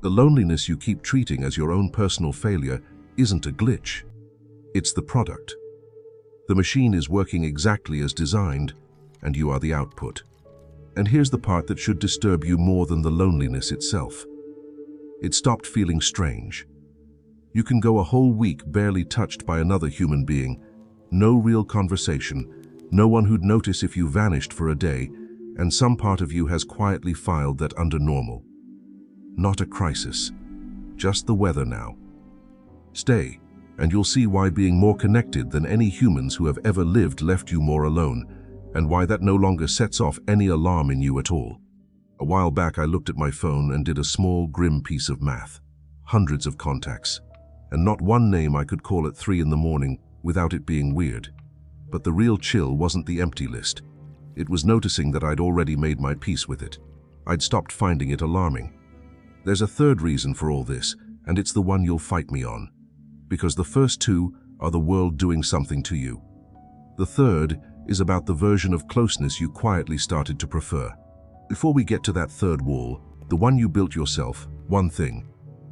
The loneliness you keep treating as your own personal failure isn't a glitch. It's the product. The machine is working exactly as designed, and you are the output. And here's the part that should disturb you more than the loneliness itself. It stopped feeling strange. You can go a whole week barely touched by another human being, no real conversation, no one who'd notice if you vanished for a day, and some part of you has quietly filed that under normal. Not a crisis, just the weather now. Stay, and you'll see why being more connected than any humans who have ever lived left you more alone, and why that no longer sets off any alarm in you at all. A while back I looked at my phone and did a small, grim piece of math. Hundreds of contacts, and not one name I could call at 3 in the morning without it being weird. But the real chill wasn't the empty list. It was noticing that I'd already made my peace with it. I'd stopped finding it alarming. There's a third reason for all this, and it's the one you'll fight me on. Because the first two are the world doing something to you. The third is about the version of closeness you quietly started to prefer. Before we get to that third wall, the one you built yourself, one thing.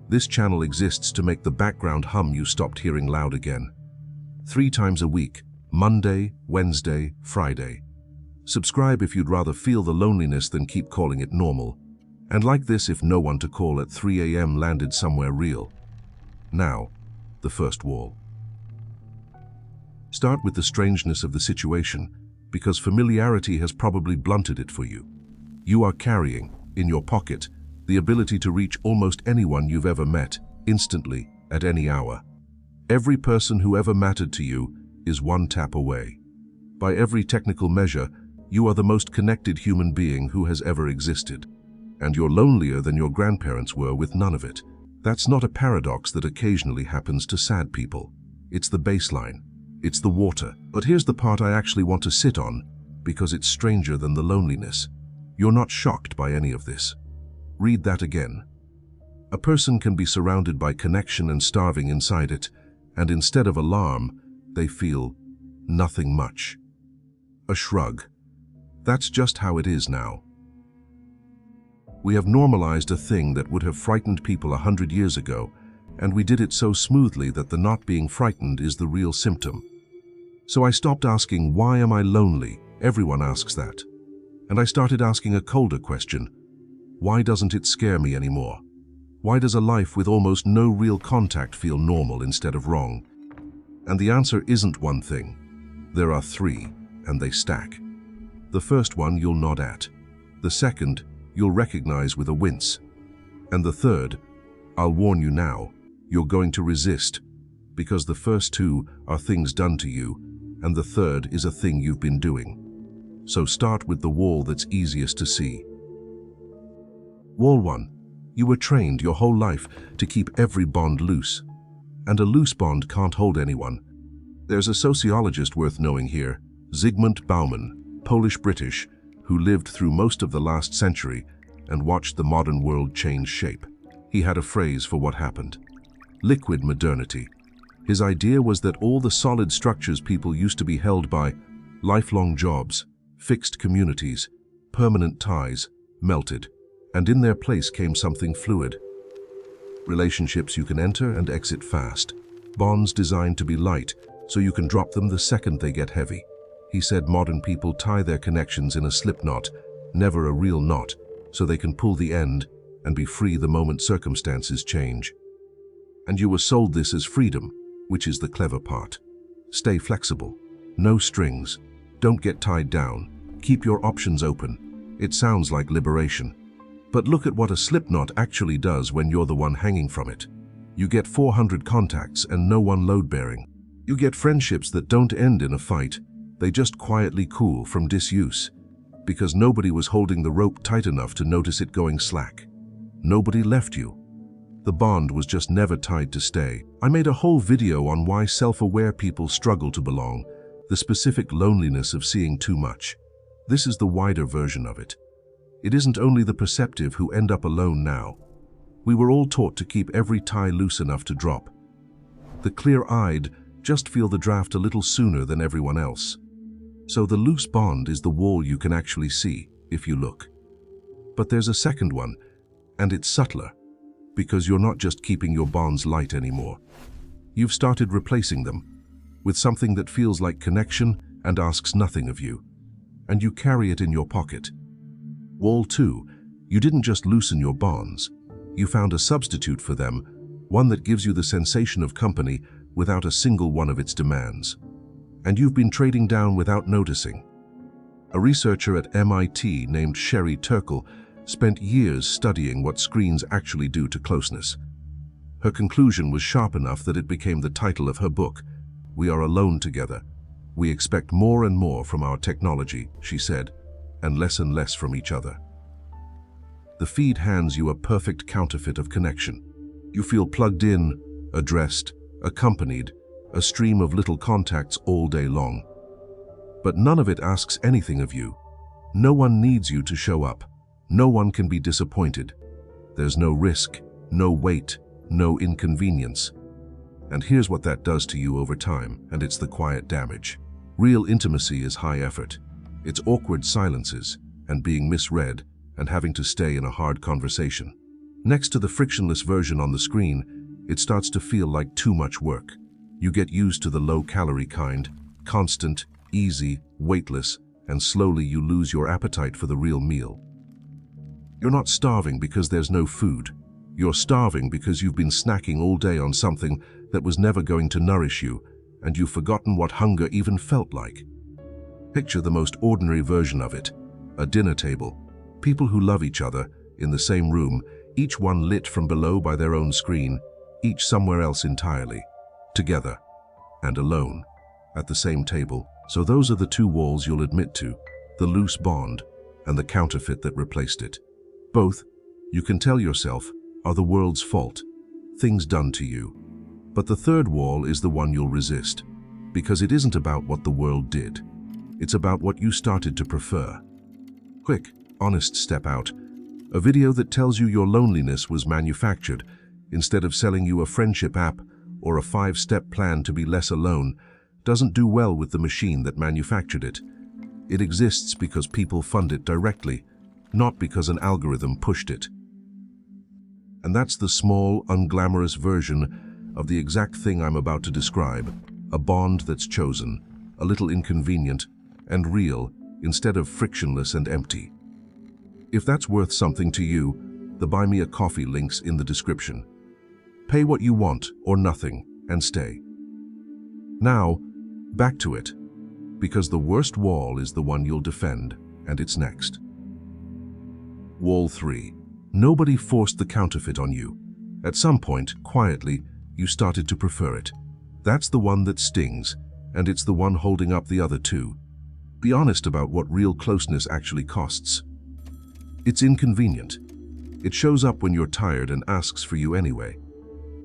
This channel exists to make the background hum you stopped hearing loud again. 3 times a week, Monday, Wednesday, Friday. Subscribe if you'd rather feel the loneliness than keep calling it normal. And like this if no one to call at 3 a.m. landed somewhere real. Now, the first wall. Start with the strangeness of the situation, because familiarity has probably blunted it for you. You are carrying, in your pocket, the ability to reach almost anyone you've ever met, instantly, at any hour. Every person who ever mattered to you is one tap away. By every technical measure, you are the most connected human being who has ever existed. And you're lonelier than your grandparents were with none of it. That's not a paradox that occasionally happens to sad people. It's the baseline. It's the water. But here's the part I actually want to sit on, because it's stranger than the loneliness. You're not shocked by any of this. Read that again. A person can be surrounded by connection and starving inside it, and instead of alarm, they feel nothing much. A shrug. That's just how it is now. We have normalized a thing that would have frightened people 100 years ago, and we did it so smoothly that the not being frightened is the real symptom. So I stopped asking, why am I lonely? Everyone asks that. And I started asking a colder question. Why doesn't it scare me anymore? Why does a life with almost no real contact feel normal instead of wrong? And the answer isn't one thing. There are 3, and they stack. The first one you'll nod at. The second, you'll recognize with a wince. And the third, I'll warn you now, you're going to resist, because the first 2 are things done to you, and the third is a thing you've been doing. So start with the wall that's easiest to see. Wall 1. You were trained your whole life to keep every bond loose. And a loose bond can't hold anyone. There's a sociologist worth knowing here, Zygmunt Bauman, Polish-British, who lived through most of the last century and watched the modern world change shape. He had a phrase for what happened. Liquid modernity. His idea was that all the solid structures people used to be held by, lifelong jobs, fixed communities, permanent ties, melted, and in their place came something fluid. Relationships you can enter and exit fast. Bonds designed to be light, so you can drop them the second they get heavy. He said modern people tie their connections in a slip knot, never a real knot, so they can pull the end and be free the moment circumstances change. And you were sold this as freedom, which is the clever part. Stay flexible. No strings. Don't get tied down. Keep your options open. It sounds like liberation. But look at what a slip knot actually does when you're the one hanging from it. You get 400 contacts and no one load-bearing. You get friendships that don't end in a fight. They just quietly cool from disuse, because nobody was holding the rope tight enough to notice it going slack. Nobody left you. The bond was just never tied to stay. I made a whole video on why self-aware people struggle to belong, the specific loneliness of seeing too much. This is the wider version of it. It isn't only the perceptive who end up alone now. We were all taught to keep every tie loose enough to drop. The clear-eyed just feel the draft a little sooner than everyone else. So the loose bond is the wall you can actually see, if you look. But there's a second one, and it's subtler. Because you're not just keeping your bonds light anymore. You've started replacing them with something that feels like connection and asks nothing of you. And you carry it in your pocket. Wall 2, you didn't just loosen your bonds. You found a substitute for them, one that gives you the sensation of company without a single one of its demands. And you've been trading down without noticing. A researcher at MIT named Turkle spent years studying what screens actually do to closeness. Her conclusion was sharp enough that it became the title of her book, "We Are Alone Together. We expect more and more from our technology," she said, and less from each other. The feed hands you a perfect counterfeit of connection. You feel plugged in, addressed, accompanied, a stream of little contacts all day long. But none of it asks anything of you. No one needs you to show up. No one can be disappointed. There's no risk, no weight, no inconvenience. And here's what that does to you over time, and it's the quiet damage. Real intimacy is high effort. It's awkward silences, and being misread, and having to stay in a hard conversation. Next to the frictionless version on the screen, it starts to feel like too much work. You get used to the low-calorie kind, constant, easy, weightless, and slowly you lose your appetite for the real meal. You're not starving because there's no food. You're starving because you've been snacking all day on something that was never going to nourish you, and you've forgotten what hunger even felt like. Picture the most ordinary version of it, a dinner table. People who love each other, in the same room, each one lit from below by their own screen, each somewhere else entirely, together, and alone, at the same table. So those are the two walls you'll admit to, the loose bond and the counterfeit that replaced it. Both, you can tell yourself, are the world's fault, things done to you. But the third wall is the one you'll resist, because it isn't about what the world did. It's about what you started to prefer. Quick, honest step out. A video that tells you your loneliness was manufactured, instead of selling you a friendship app or a 5-step plan to be less alone, doesn't do well with the machine that manufactured it. It exists because people fund it directly, not because an algorithm pushed it. And that's the small, unglamorous version of the exact thing I'm about to describe, a bond that's chosen, a little inconvenient, and real, instead of frictionless and empty. If that's worth something to you, the Buy Me a Coffee link's in the description. Pay what you want, or nothing, and stay. Now, back to it, because the worst wall is the one you'll defend, and it's next. Wall 3. Nobody forced the counterfeit on you. At some point, quietly, you started to prefer it. That's the one that stings, and it's the one holding up the other two. Be honest about what real closeness actually costs. It's inconvenient. It shows up when you're tired and asks for you anyway.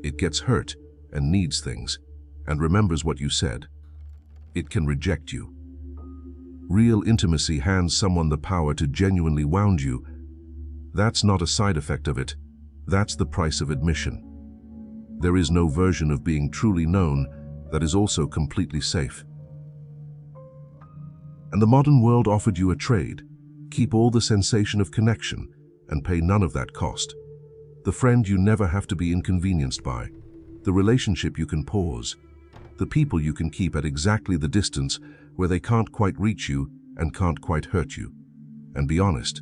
It gets hurt and needs things, and remembers what you said. It can reject you. Real intimacy hands someone the power to genuinely wound you. That's not a side effect of it. That's the price of admission. There is no version of being truly known that is also completely safe. And the modern world offered you a trade. Keep all the sensation of connection and pay none of that cost. The friend you never have to be inconvenienced by. The relationship you can pause. The people you can keep at exactly the distance where they can't quite reach you and can't quite hurt you. And be honest,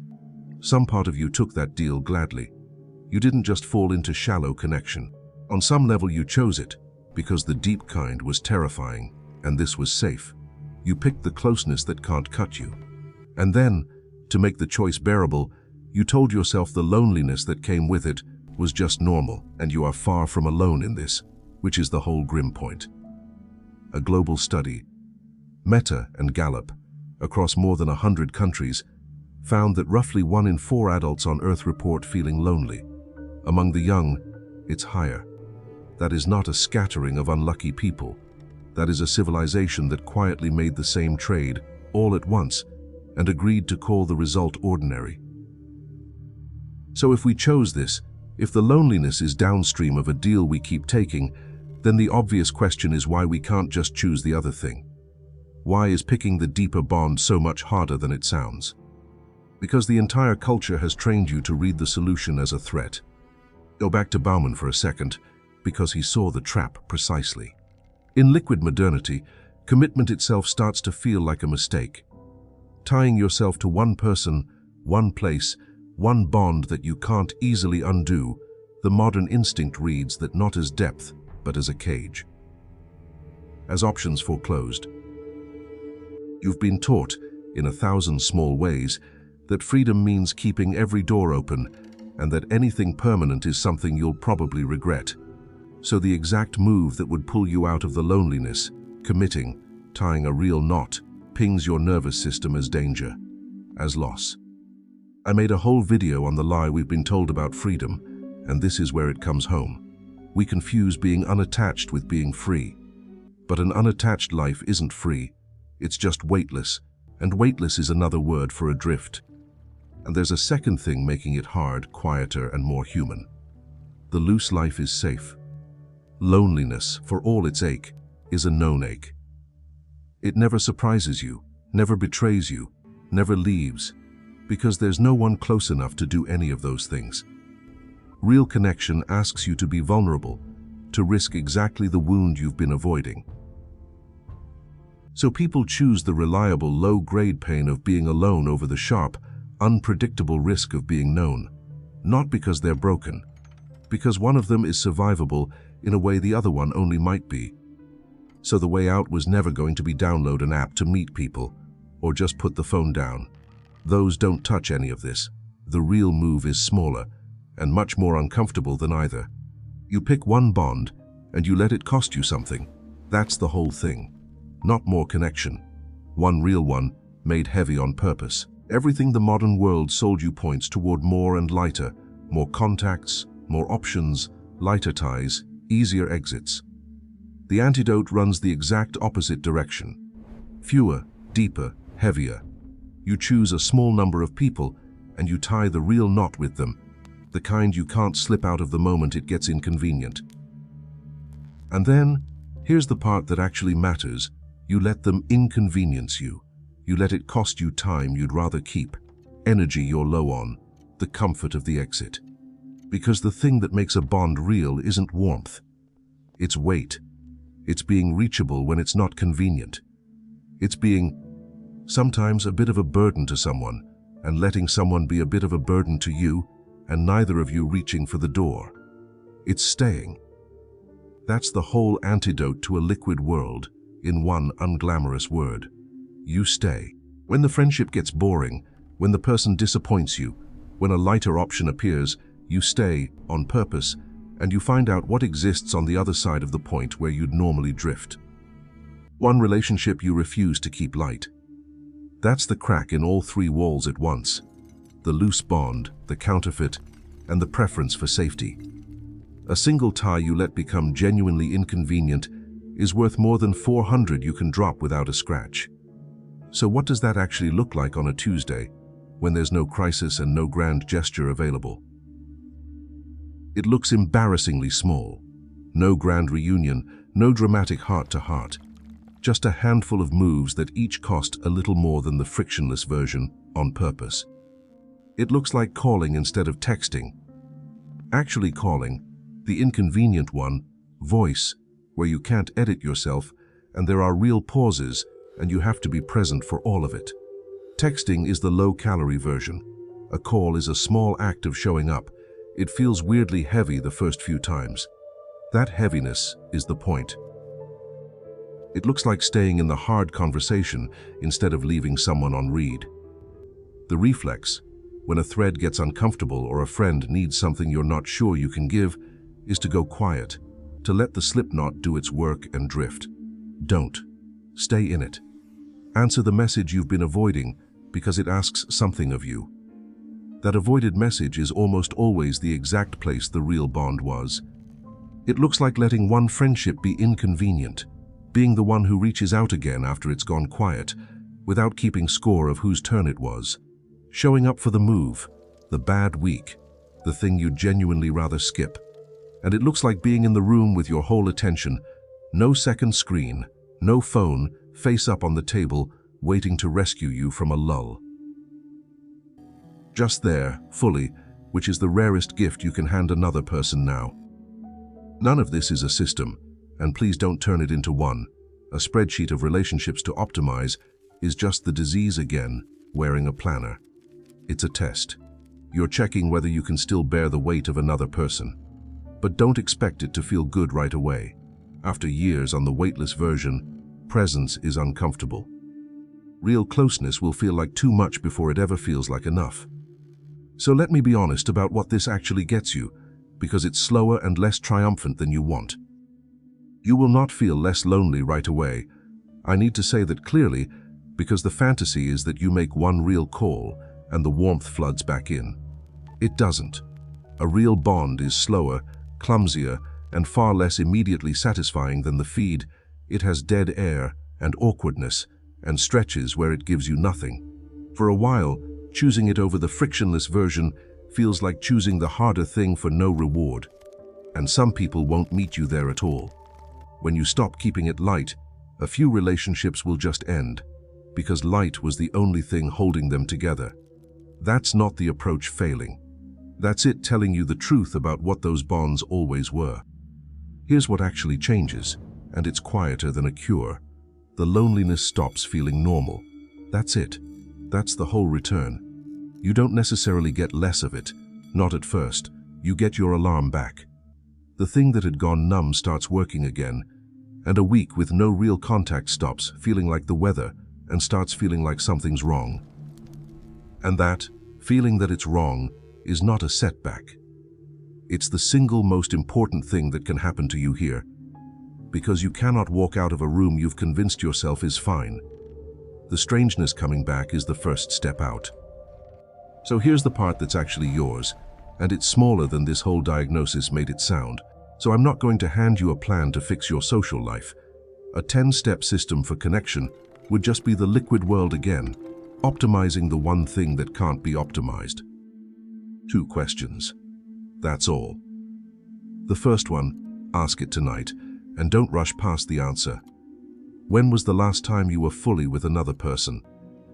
some part of you took that deal gladly. You didn't just fall into shallow connection. On some level you chose it, because the deep kind was terrifying, and this was safe. You picked the closeness that can't cut you. And then, to make the choice bearable, you told yourself the loneliness that came with it was just normal, and you are far from alone in this, which is the whole grim point. A global study, Meta and Gallup, across more than 100 countries, found that roughly 1 in 4 adults on Earth report feeling lonely. Among the young, it's higher. That is not a scattering of unlucky people. That is a civilization that quietly made the same trade, all at once, and agreed to call the result ordinary. So if we chose this, if the loneliness is downstream of a deal we keep taking, then the obvious question is why we can't just choose the other thing. Why is picking the deeper bond so much harder than it sounds? Because the entire culture has trained you to read the solution as a threat. Go back to Bauman for a second, because he saw the trap precisely. In liquid modernity, commitment itself starts to feel like a mistake. Tying yourself to one person, one place, one bond that you can't easily undo, the modern instinct reads that not as depth, but as a cage. As options foreclosed. You've been taught, in 1,000 small ways, that freedom means keeping every door open, and that anything permanent is something you'll probably regret. So the exact move that would pull you out of the loneliness, committing, tying a real knot, pings your nervous system as danger, as loss. I made a whole video on the lie we've been told about freedom, and this is where it comes home. We confuse being unattached with being free. But an unattached life isn't free, it's just weightless, and weightless is another word for adrift. And there's a second thing making it hard, quieter, and more human. The loose life is safe. Loneliness, for all its ache, is a known ache. It never surprises you, never betrays you, never leaves, because there's no one close enough to do any of those things. Real connection asks you to be vulnerable, to risk exactly the wound you've been avoiding. So people choose the reliable, low-grade pain of being alone over the sharp, unpredictable risk of being known. Not because they're broken, because one of them is survivable in a way the other one only might be. So the way out was never going to be download an app to meet people, or just put the phone down. Those don't touch any of this. The real move is smaller, and much more uncomfortable than either. You pick one bond, and you let it cost you something. That's the whole thing. Not more connection. One real one, made heavy on purpose. Everything the modern world sold you points toward more and lighter, more contacts, more options, lighter ties, easier exits. The antidote runs the exact opposite direction. Fewer, deeper, heavier. You choose a small number of people, and you tie the real knot with them, the kind you can't slip out of the moment it gets inconvenient. And then, here's the part that actually matters. You let them inconvenience you. You let it cost you time you'd rather keep, energy you're low on, the comfort of the exit. Because the thing that makes a bond real isn't warmth. It's weight. It's being reachable when it's not convenient. It's being, sometimes, a bit of a burden to someone, and letting someone be a bit of a burden to you, and neither of you reaching for the door. It's staying. That's the whole antidote to a liquid world, in one unglamorous word. You stay. When the friendship gets boring, when the person disappoints you, when a lighter option appears, you stay, on purpose, and you find out what exists on the other side of the point where you'd normally drift. One relationship you refuse to keep light. That's the crack in all three walls at once. The loose bond, the counterfeit, and the preference for safety. A single tie you let become genuinely inconvenient is worth more than 400 you can drop without a scratch. So what does that actually look like on a Tuesday, when there's no crisis and no grand gesture available? It looks embarrassingly small. No grand reunion, no dramatic heart-to-heart. Just a handful of moves that each cost a little more than the frictionless version, on purpose. It looks like calling instead of texting. Actually calling, the inconvenient one, voice, where you can't edit yourself, and there are real pauses, and you have to be present for all of it. Texting is the low-calorie version. A call is a small act of showing up. It feels weirdly heavy the first few times. That heaviness is the point. It looks like staying in the hard conversation instead of leaving someone on read. The reflex, when a thread gets uncomfortable or a friend needs something you're not sure you can give, is to go quiet, to let the slip knot do its work and drift. Don't. Stay in it. Answer the message you've been avoiding because it asks something of you. That avoided message is almost always the exact place the real bond was. It looks like letting one friendship be inconvenient, being the one who reaches out again after it's gone quiet, without keeping score of whose turn it was. Showing up for the move, the bad week, the thing you'd genuinely rather skip. And it looks like being in the room with your whole attention, no second screen, no phone, face up on the table, waiting to rescue you from a lull. Just there, fully, which is the rarest gift you can hand another person now. None of this is a system, and please don't turn it into one. A spreadsheet of relationships to optimize is just the disease again, wearing a planner. It's a test. You're checking whether you can still bear the weight of another person. But don't expect it to feel good right away. After years on the weightless version, presence is uncomfortable. Real closeness will feel like too much before it ever feels like enough. So let me be honest about what this actually gets you, because it's slower and less triumphant than you want. You will not feel less lonely right away. I need to say that clearly, because the fantasy is that you make one real call and the warmth floods back in. It doesn't. A real bond is slower, clumsier, and far less immediately satisfying than the feed. It has dead air and awkwardness and stretches where it gives you nothing. For a while, choosing it over the frictionless version feels like choosing the harder thing for no reward. And some people won't meet you there at all. When you stop keeping it light, a few relationships will just end, because light was the only thing holding them together. That's not the approach failing. That's it telling you the truth about what those bonds always were. Here's what actually changes, and it's quieter than a cure. The loneliness stops feeling normal. That's it. That's the whole return. You don't necessarily get less of it, not at first. You get your alarm back. The thing that had gone numb starts working again, and a week with no real contact stops feeling like the weather and starts feeling like something's wrong. And that, feeling that it's wrong, is not a setback. It's the single most important thing that can happen to you here, because you cannot walk out of a room you've convinced yourself is fine. The strangeness coming back is the first step out. So here's the part that's actually yours, and it's smaller than this whole diagnosis made it sound. So I'm not going to hand you a plan to fix your social life. A 10-step system for connection would just be the liquid world again, optimizing the one thing that can't be optimized. 2 questions. That's all. The first one, ask it tonight, and don't rush past the answer. When was the last time you were fully with another person?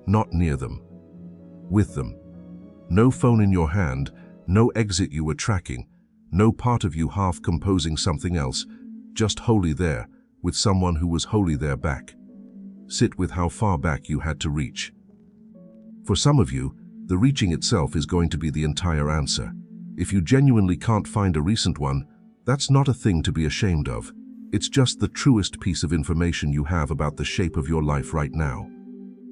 Not near them. With them. No phone in your hand, no exit you were tracking, no part of you half composing something else, just wholly there, with someone who was wholly there back. Sit with how far back you had to reach. For some of you, the reaching itself is going to be the entire answer. If you genuinely can't find a recent one, that's not a thing to be ashamed of. It's just the truest piece of information you have about the shape of your life right now.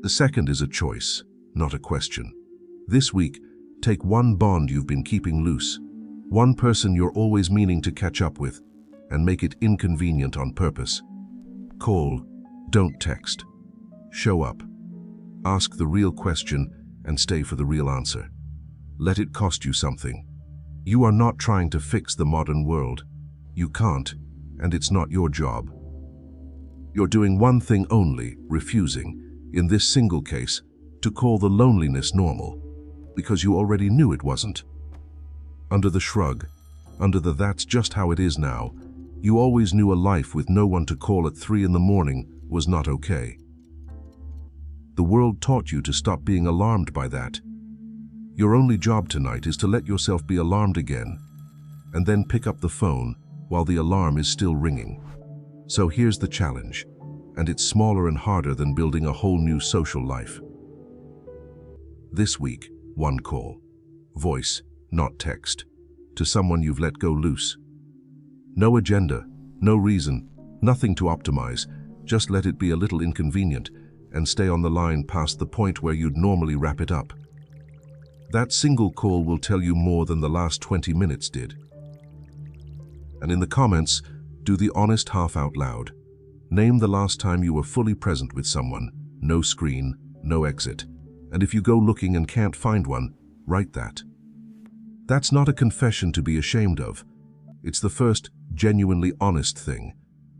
The second is a choice, not a question. This week, take one bond you've been keeping loose, one person you're always meaning to catch up with, and make it inconvenient on purpose. Call, don't text. Show up. Ask the real question and stay for the real answer. Let it cost you something. You are not trying to fix the modern world. You can't, and it's not your job. You're doing one thing only, refusing, in this single case, to call the loneliness normal, because you already knew it wasn't. Under the shrug, under the "that's just how it is now," you always knew a life with no one to call at 3 in the morning was not okay. The world taught you to stop being alarmed by that. Your only job tonight is to let yourself be alarmed again, and then pick up the phone while the alarm is still ringing. So here's the challenge, and it's smaller and harder than building a whole new social life. This week, one call. Voice, not text. To someone you've let go loose. No agenda, no reason, nothing to optimize. Just let it be a little inconvenient and stay on the line past the point where you'd normally wrap it up. That single call will tell you more than the last 20 minutes did. And in the comments, do the honest half out loud. Name the last time you were fully present with someone, no screen, no exit. And if you go looking and can't find one, write that. That's not a confession to be ashamed of. It's the first genuinely honest thing.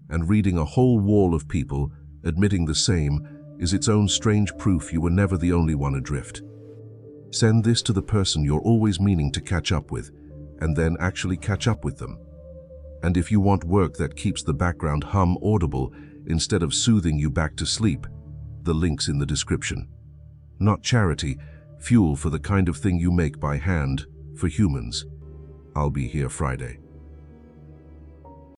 And reading a whole wall of people admitting the same is its own strange proof you were never the only one adrift. Send this to the person you're always meaning to catch up with, and then actually catch up with them. And if you want work that keeps the background hum audible instead of soothing you back to sleep, the link's in the description. Not charity, fuel for the kind of thing you make by hand, For humans, I'll be here Friday.